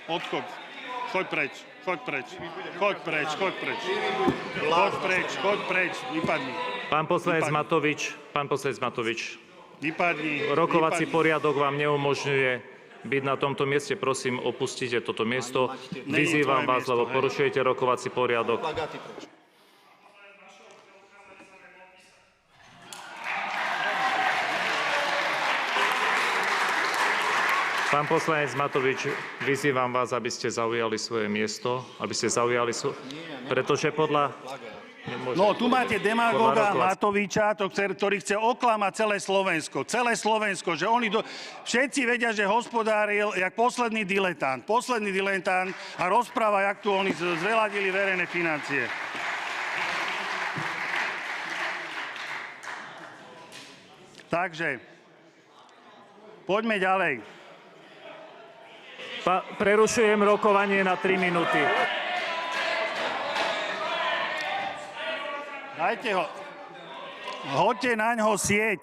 Odchod. Choď preč. Vypadni. Pán poslanec Matovič, Vypadni. rokovací poriadok vám neumožňuje byť na tomto mieste. Prosím, opustite toto miesto. Vyzývam vás, lebo porušujete rokovací poriadok. Pán poslanec Matovič, vyzývam vás, aby ste zaujali svoje miesto, pretože podľa... No, tu máte demagóga Matoviča, ktorý chce oklamať celé Slovensko. Že všetci vedia, že hospodáril jak posledný diletant a rozpráva, jak tu oni zveladili verejné financie. Takže, poďme ďalej. Prerušujem rokovanie na 3 minúty. Dajte ho. Hoďte naňho sieť.